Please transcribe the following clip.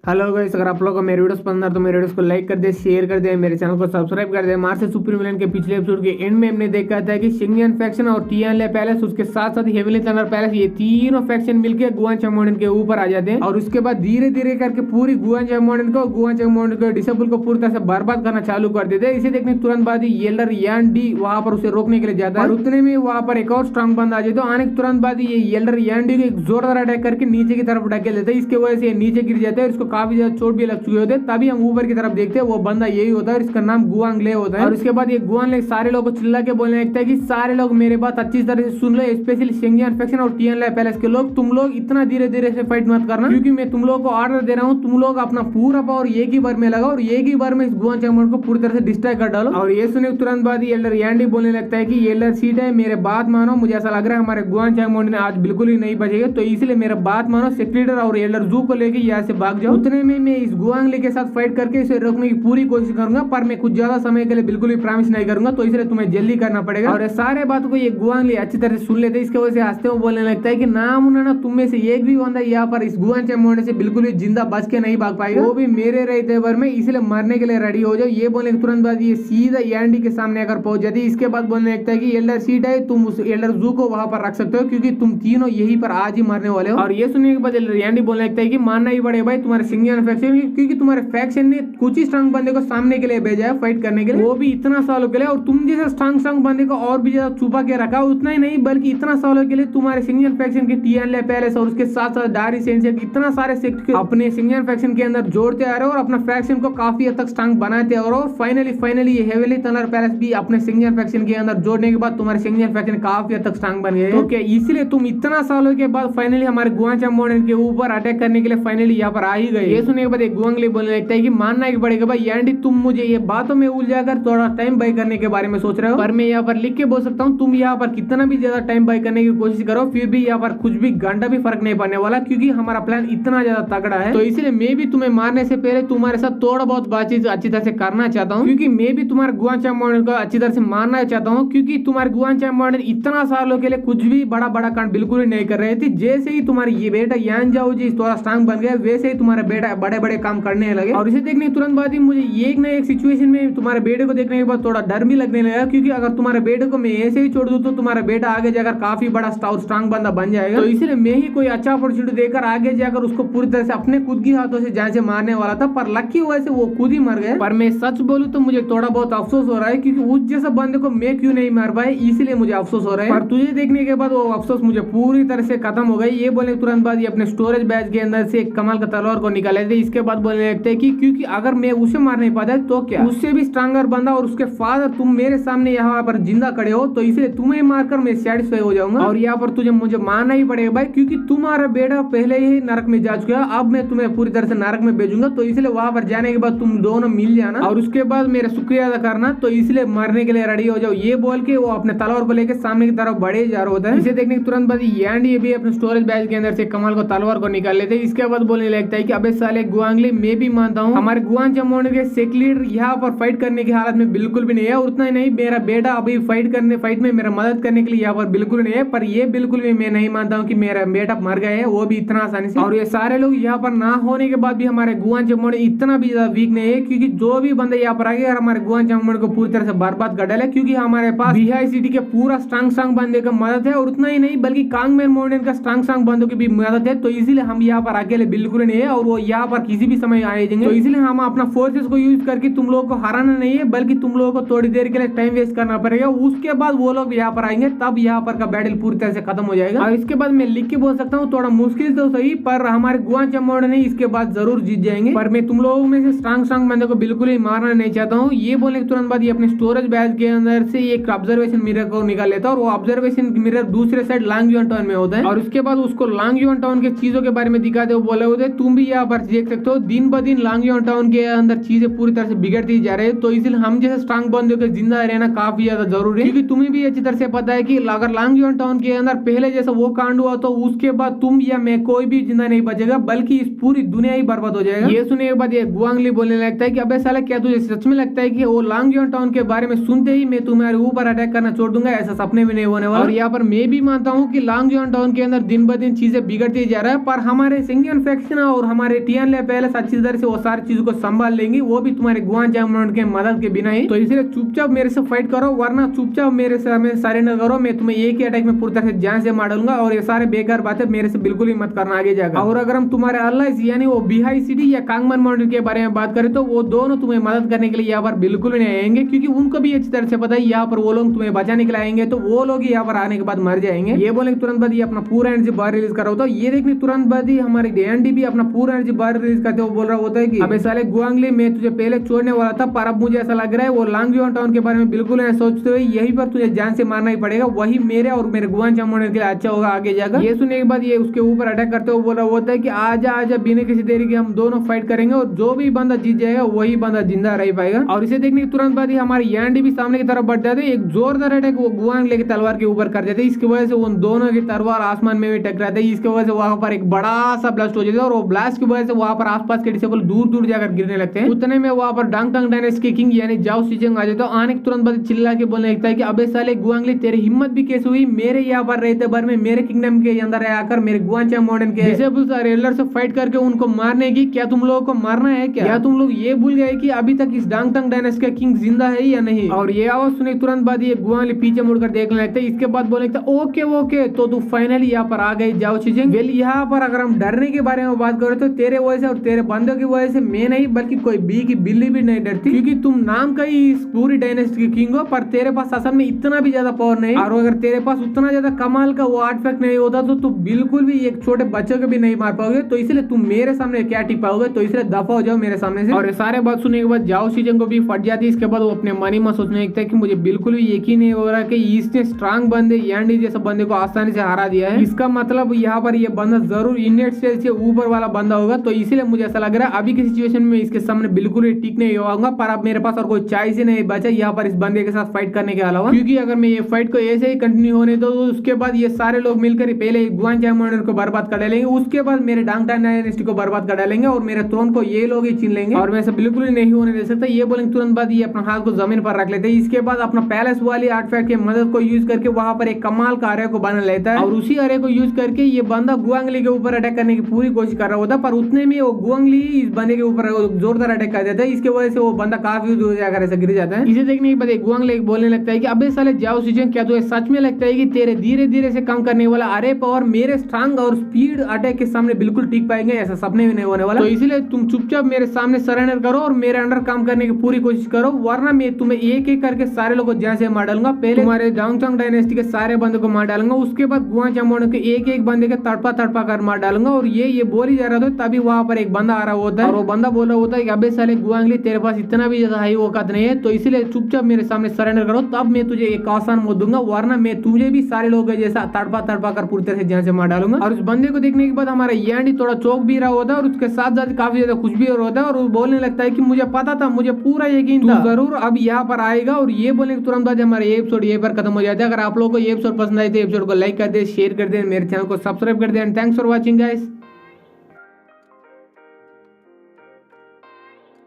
Hello guys, अगर आप लोगों को मेरे वीडियोस पसंद आ तो मेरे वीडियोस को लाइक कर दे, शेयर कर दे, मेरे चैनल को सब्सक्राइब कर दे। मार्स सुप्रीम विलेन के पिछले एपिसोड के एंड में हमने देखा था कि शिंगलियन फैक्शन और टियानले पैलेस, उसके साथ साथ हेवनली थंडर पैलेस, ये तीनों फैक्शन मिलकर गुआन चामोनिन के ऊपर आ जाते हैं और उसके बाद धीरे धीरे करके पूरी गुआन चामोनिन को डिसेबल को पूरी तरह से बर्बाद करना चालू कर देते हैं। इसे देखने तुरंत बाद ही एल्डर यान डी वहां पर उसे रोकने के लिए जाता है और उतने में वहां पर एक और स्ट्रांग बंदा आ जाता है। आने के तुरंत बाद ये एल्डर यान डी को एक जोरदार अटैक करके नीचे की तरफ ढकेल देता है। इसके वजह से नीचे गिर जाता है और इसको काफी ज्यादा चोट भी चुके होते। तभी हम ऊपर की तरफ देखते हैं, वो बंदा यही होता है और इसका नाम गुआंग ले होता है। और उसके बाद ये गुआंग ले सारे लोगों को चिल्ला के बोलने लगता है कि सारे लोग मेरे बात अच्छी तरह से सुन लो, स्पेशली शिंगलियन फैक्शन और टियानले पैलेस के लोग। तुम लोग इतना धीरे धीरे से फाइट मत करना, क्योंकि मैं तुम लोगों को ऑर्डर दे रहा हूँ। तुम लोग अपना पूरा पावर एक ही बार में लगाओ और एक ही बार में इस गुआंग चामोनिन को पूरी तरह से डिस्ट्रॉय कर डालो। और ये सुने तुरंत बाद ही एल्डर यांडी बोलने लगता है कि एल्डर सीट है, मेरे बात मानो। मुझे ऐसा लग रहा है हमारे गुआंग चामोनिन आज बिल्कुल ही नहीं बचेगा, तो इसलिए मेरा बात मानो। सेक्रेटर और एल्डर जू को लेके यहाँ से भाग जाओ। उतने में मैं इस गुआंग ले के साथ फाइट करके इसे रोकने की पूरी कोशिश करूंगा, पर मैं कुछ ज्यादा समय के लिए बिल्कुल भी प्रॉमिस नहीं करूंगा, तो इसलिए तुम्हें जल्दी करना पड़ेगा। और सारे बातों को ये गुआंग ले अच्छी तरह से सुन लेते हैं। इसके वजह से हंसते हुए बोलने लगता है कि ना तुम में से एक भी बंदा यहाँ पर इस गुआंग चामोनिन से बिल्कुल भी जिंदा बच के नहीं भाग पाएगा, वो भी मेरे रहते भर में, इसलिए मरने के लिए रेडी हो जाओ। ये बोलने के तुरंत बाद ये सीधा यांडी के सामने आकर पहुंच जाती है। इसके बाद बोलने लगता है कि एल्डर सीट है, तुम उस एल्डर जू को वहां पर रख सकते हो, क्योंकि तुम तीनों यहीं पर आज ही मरने वाले हो। और ये सुनने के बाद एल्डर यांडी बोलने लगता है कि मानना ही पड़ेगा भाई तुम्हारे शिंगलियन फैक्शन, क्योंकि तुम्हारे फैक्शन ने कुछ ही स्ट्रांग बंदे को सामने के लिए भेजा है फाइट करने के लिए, वो भी इतना सालों के लिए। और तुम जैसे स्ट्रांग बंदे को और भी ज्यादा छुपा के रखा। उतना ही नहीं बल्कि इतना सालों के लिए तुम्हारे शिंगलियन फैक्शन के टियानले पैलेस और उसके साथ साथ डारी सेंसेई इतना सारे सेक्ट अपने शिंगलियन फैक्शन के अंदर जोड़ते आ रहे हो और अपना फैक्शन को काफी हद तक स्ट्रांग बनाते आ रहे हो। फाइनली ये हेवनली थंडर पैलेस भी अपने शिंगलियन फैक्शन के अंदर जोड़ने के बाद तुम्हारे शिंगलियन फैक्शन काफी हद तक स्ट्रांग बन गए। तो क्या इसलिए तुम इतना सालों के बाद फाइनली हमारे गुआंग चामोनिन के ऊपर अटैक करने के लिए फाइनली यहाँ पर आ ही गए। ये सुनने के बाद गुआंग ले बोलने लगता है कि मानना ही पड़ेगा भाई यांडी, तुम मुझे ये बातों में उलझाकर थोड़ा टाइम बाय करने के बारे में सोच रहे हो, पर मैं यहाँ पर लिख के बोल सकता हूँ तुम यहाँ पर कितना भी ज्यादा टाइम बाय करने की कोशिश करो, फिर भी यहाँ पर कुछ भी घंटा भी फर्क नहीं पड़ने वाला, क्योंकि हमारा प्लान इतना ज्यादा तगड़ा है। तो इसलिए मैं भी तुम्हें मारने से पहले तुम्हारे साथ थोड़ा बहुत बातचीत अच्छी तरह से करना चाहता हूँ, क्योंकि मैं भी तुम्हारे गुआंग चामोनिन को अच्छी तरह से मारना चाहता हूँ, क्योंकि तुम्हारे गुआंग चामोनिन इतना सालों के लिए कुछ भी बड़ा कांड बिल्कुल ही नहीं कर रहे थे। जैसे ही तुम्हारी ये बेटा यान जाओ जी थोड़ा स्ट्रांग बन गया, वैसे ही तुम्हारा बेटा बड़े काम करने लगे। और इसे देखने तुरंत बाद ही मुझे एक ना एक सिचुएशन में तुम्हारे बेटे को देखने के बाद थोड़ा डर भी लगने लगा, क्योंकि अगर तुम्हारे बेटे को मैं ऐसे ही छोड़ दूं तो तुम्हारा बेटा आगे जाकर काफी बड़ा स्ट्रांग बंदा बन जाएगा। तो इसलिए मैं ही कोई अच्छा अपॉर्चुनिटी देकर आगे जाकर उसको पूरी तरह से अपने खुद की हाथों से जान से मारने वाला था, पर लकी वजह से वो खुद ही मर गए। पर मैं सच बोलूं तो मुझे थोड़ा बहुत अफसोस हो रहा है, क्योंकि उस जैसा बंदे को मैं क्यों नहीं मार पाए, इसलिए मुझे अफसोस हो रहा है। पर तुझे देखने के बाद वो अफसोस मुझे पूरी तरह से खत्म हो गई। ये बोलने तुरंत बाद ये अपने स्टोरेज बैग के अंदर से कमाल का तलवार को निकाले थे। इसके बाद बोलने लगते हैं कि क्योंकि अगर मैं उसे मार नहीं पाता तो क्या उससे भी स्ट्रांगर बंदा और उसके फादर तुम मेरे सामने यहाँ पर जिंदा खड़े हो, तो इसलिए तुम्हें मारकर मैं सेटिस्फाई हो जाऊंगा। और यहाँ पर तुझे मुझे मारना ही पड़ेगा भाई, क्योंकि तुम्हारा बेटा पहले ही नरक में जा चुका है, अब मैं तुम्हें पूरी तरह से नरक में भेजूंगा। तो इसलिए वहां पर जाने के बाद तुम दोनों मिल जाना और उसके बाद मेरा शुक्रिया अदा करना, तो इसलिए मरने के लिए रेडी हो जाओ। ये बोल के वो अपने तलवार को लेकर सामने की तरफ बढ़े जा रहा होता है। इसे देखने के तुरंत बाद यांडी भी अपने स्टोरेज बैग के अंदर से कमाल को तलवार को निकाल लेते हैं। इसके बाद बोलने लगता है कि अबे साले गुआंग ले, मैं भी मानता हूँ हमारे गुआंग चामोनिन के सेक्रेटर यहाँ पर फाइट करने की हालत में बिल्कुल भी नहीं है। उतना ही नहीं मेरा बेटा अभी फाइट में मेरा मदद करने के लिए यहाँ पर बिल्कुल नहीं है। पर ये बिल्कुल भी मैं नहीं मानता हूँ कि मेरा बेटा मर गया है, वो भी इतना आसानी से। और ये सारे लोग यहाँ पर ना होने के बाद भी हमारे गुआंग चामोनिन इतना भी ज्यादा वीक नहीं है, क्योंकि जो भी बंदे यहाँ पर आ गए हमारे गुआंग चामोनिन को पूरी तरह से बर्बाद कर डाले, क्योंकि हमारे पास बिहाई सिटी के पूरा स्ट्रांग बंदे का मदद है। और उतना ही नहीं बल्कि कांगमेन मोनिन का स्ट्रांग बंदों की भी मदद है। तो इसीलिए हम यहाँ पर अकेले बिल्कुल नहीं है और वो यहाँ पर किसी भी समय आए जाएंगे। तो इसलिए हम अपना फोर्सेस को यूज करके तुम लोगों को हराना नहीं है, बल्कि तुम लोगों को थोड़ी देर के लिए टाइम वेस्ट करना पड़ेगा। उसके बाद वो लोग यहाँ पर आएंगे, तब यहाँ पर का बैटल पूरी तरह से खत्म हो जाएगा। और इसके बाद मैं लिख के बोल सकता हूँ थोड़ा मुश्किल तो सही, पर हमारे गुआंग चामोनिन ने इसके बाद जरूर जीत जाएंगे। पर मैं तुम लोगों में से स्ट्रांग बंदे को बिल्कुल ही मारना नहीं चाहता हूँ। ये बोलने के तुरंत बाद ये अपने स्टोरेज बैग के अंदर से एक ऑब्जर्वेशन मिरर को निकाल लेता है, और वो ऑब्जर्वेशन मिरर दूसरे साइड लांगयुआन टाउन में होता है। और उसके बाद उसको लांगयुआन टाउन के चीजों के बारे में दिखाते हुए बोले होते तुम भी यहाँ पर देख सकते हो दिन ब दिन लांगयुआन टाउन के अंदर चीजें पूरी तरह से बिगड़ती जा रही है। तो इसलिए हम जैसे स्ट्रांग बंदों के जिंदा रहना काफी ज्यादा जरूरी है, क्योंकि तुम्हें भी अच्छी तरह से पता है कि अगर लांगयुआन टाउन के अंदर पहले जैसा वो कांड हुआ तो उसके बाद तुम या मैं कोई भी जिंदा नहीं बचेगा, बल्कि इस पूरी दुनिया ही बर्बाद हो जाएगा। ये सुनने के बाद ये गुआंग ले बोलने लगता है कि अबे साला क्या तुझे सच में लगता है कि वो लांगयुआन टाउन के बारे में सुनते ही मैं तुम्हारे ऊपर अटैक करना छोड़ दूंगा? ऐसा सपने में नहीं होने वाला। और यहाँ पर मैं भी मानता हूँ कि लांगयुआन टाउन के अंदर दिन ब दिन चीजें बिगड़ती जा रहा है, पर हमारे शिंगलियन फैक्शन और हमारे हमारे टीएनए पैलेस अच्छी तरह से वो सारी चीजों को संभाल लेंगी, वो भी तुम्हारे गुआन जामोन के मदद के बिना ही। तो इसलिए चुपचाप मेरे से फाइट करो, वरना चुपचाप मेरे सामने सरेंडर करो। मैं तुम्हें एक ही अटैक में पूरी तरह से जान से मार डालूंगा और ये सारे बेकार बातें मेरे से बिल्कुल ही मत करना आगे जाकर। और अगर हम तुम्हारे अल्लाह यानी वो बिहाई सिटी या कांगमन माउंटेन के बारे में बात करें तो वो दोनों तुम्हें मदद करने के लिए यहाँ पर बिल्कुल नहीं आएंगे, क्योंकि उनको भी अच्छी तरह से पता है यहाँ पर वो लोग तुम्हें बचाने के लिए आएंगे, तो वो लोग यहाँ पर आने के बाद मर जाएंगे। ये बोले तुरंत बाद ये अपना पूरा एनर्जी बाहर रिलीज कर रहा होता है। ये देखने तुरंत बाद ही हमारे डीएनडी भी अपना पूरा एनर्जी बाहर रिलीज करते हुए बोल रहा होता है कि अबे साले गुआंगली, मैं तुझे पहले छोड़ने वाला था, पर अब मुझे ऐसा लग रहा है वो लांगजुआन टाउन के बारे में बिल्कुल नहीं सोचते हुए यही पर तुझे जान से मारना ही पड़ेगा, वही मेरे और मेरे गुआन जामोन के लिए अच्छा होगा आगे जाकर। ये सुनने के बाद ये उसके ऊपर अटैक करते हुए बोल रहा होता है कि आजा आजा, बिना किसी देरी के हम दोनों फाइट करेंगे और जो भी बंदा जीत जाएगा वही बंदा जिंदा रह पाएगा। और इसे देखने के तुरंत बाद ही हमारे यांडी भी सामने की तरफ बढ़ जाते, एक जोरदार अटैक वो गुआंग लेके तलवार के ऊपर कर देते। इसकी वजह से उन दोनों की तलवार आसमान में भी टकराते, इसकी वजह से वहां पर एक बड़ा सा ब्लास्ट हो जाता है और वो ब्लास्ट की वजह से वहां पर आसपास के डिसेबल दूर दूर जाकर गिरने लगते हैं। उतने में वहां पर डांगटांग डायनेस्टी के किंग यानी जाओ शिजंग आ जाता है। आने के तुरंत बाद चिल्ला के बोलने लगता है कि अबे साले गुआंगली, तेरी हिम्मत भी कैसे हुई मेरे यहाँ पर रहते भर में, मेरे किंगडम के अंदर आकर मेरे गुआन जामोन के डिसेबल्स और एल्डर से फाइट करके उनको मारने की, क्या तुम लोगों को मारना है क्या? या तुम लोग ये भूल गए कि अभी तक इस डांगटांग डायनेस्टी का किंग जिंदा है या नहीं? और ये आवाज सुने तुरंत बाद ये गुआंगली पीछे मुड़कर देखने लगते हैं। इसके बाद बोले ओके ओके, तो तू फाइनली यहाँ पर आ गई जाओ शिजंग। वेल, यहाँ पर अगर हम डरने के बारे में बात करें तो तेरे वजह से और तेरे बंदों की वजह से मैं नहीं बल्कि कोई बी की बिल्ली भी नहीं डरती, क्योंकि तुम नाम का ही इस पूरी डायनेस्टी के किंग हो, पर तेरे पास असल में इतना भी ज्यादा पावर नहीं। और अगर तेरे पास उतना ज्यादा कमाल का वो आर्टिफैक्ट नहीं होता तो तू बिल्कुल भी एक छोटे बच्चों को भी नहीं मार पाओगे। तो इसलिए तुम मेरे सामने क्या टिक पाओगे, तो इसलिए दफा हो जाओ मेरे सामने से। और सारे बात सुनने के बाद जाओ शिजंग को भी फट जाती है। इसके बाद वो अपने मन ही में सोचने लगता है कि मुझे बिल्कुल भी यकीन नहीं हो रहा कि इसने स्ट्रांग बंदे यांडी जैसे बंदे को आसानी से हरा दिया है। इसका मतलब यहाँ पर ये बंदा जरूर इंडियन स्टेट से ऊपर वाला बंदा होगा, तो इसीलिए मुझे ऐसा लग रहा है अभी की सिचुएशन में इसके सामने बिल्कुल ही टिक नहीं होगा। पर अब मेरे पास और कोई चॉइस ही नहीं बचा यहाँ पर इस बंदे के साथ फाइट करने के अलावा, क्योंकि अगर मैं ये फाइट को ऐसे ही कंटिन्यू होने दो तो उसके बाद ये सारे लोग मिलकर पहले गुआन जामोन को बर्बाद कर डालेंगे, उसके बाद मेरे डांगटांग डायनेस्टी को बर्बाद कर डालेंगे और मेरे थ्रोन को ये लोग ही छीन लेंगे। और मैं ऐसा बिल्कुल ही नहीं होने दे सकता। ये बोलेंगे तुरंत बाद ये अपना हाथ को जमीन पर रख लेते हैं। इसके बाद अपना पैलेस वाली आर्टिफैक्ट की मदद को यूज करके वहां पर एक कमाल का अरे को बना लेता है और उसी अरे को यूज करके ये बंदा गुआंगली के ऊपर अटैक करने की पूरी कोशिश कर रहा होता, पर उतने में वो गुआंगली इस बंदे के ऊपर जोरदार अटैक कर देता है। इसकी वजह से वो बंदा काफी दूर जाकर ऐसा गिर जाता है। इसे देखने के बाद गुआंगली बोलने लगता है कि अबे साले जाओ शिजंग, क्या तुझे सच में लगता है कि तेरे धीरे धीरे से कम करने वाला अरे पावर मेरे स्ट्रांग और स्पीड अटैक के सामने बिल्कुल टिक पाएंगे? ऐसा सपने भी नहीं होने वाला। तो इसलिए तुम चुपचाप मेरे सामने सरेंडर करो और मेरे अंडर काम करने की पूरी कोशिश करो, वरना मैं तुम्हें एक एक करके सारे लोगों को जान से मार डालूंगा। पहले तुम्हारे डांगटांग डायनेस्टी के सारे बंदों को मार डालूंगा, उसके बाद गुआन जामोन के एक एक बंदे के तड़पा तड़पा कर मार डालूंगा। और ये बोल ही जा रहा था तभी वहां पर एक बंदा आ रहा होता है और वो बंदा बोल रहा होता है कि अबे साले गुआंगली, तेरे पास इतना भी ज्यादा हाई औकात नहीं है, तो इसलिए चुपचाप मेरे सामने सरेंडर करो, तब मैं तुझे एक आसान मौत दूंगा, वरना मैं तुझे भी सारे लोगों जैसा तड़पा तड़पा कर पूरी तरह से जान से मार डालूंगा। और उस बंदे को देखने के बाद हमारा यांडी थोड़ा चौक भी रहा होता है और उसके साथ साथ काफी ज्यादा कुछ भी होता है और वो बोलने लगता है कि मुझे पता था, मुझे पूरा यकीन था, जरूर अब यहाँ पर आएगा। और ये बोलने के तुरंत बाद हमारा ये एपिसोड ये पर खत्म हो जाता है। अगर आप लोगों को ये एपिसोड पसंद आए तो एपिसोड को लाइक कर दे, शेयर कर दे, मेरे चैनल को सब्सक्राइब कर दे। And thanks for watching guys.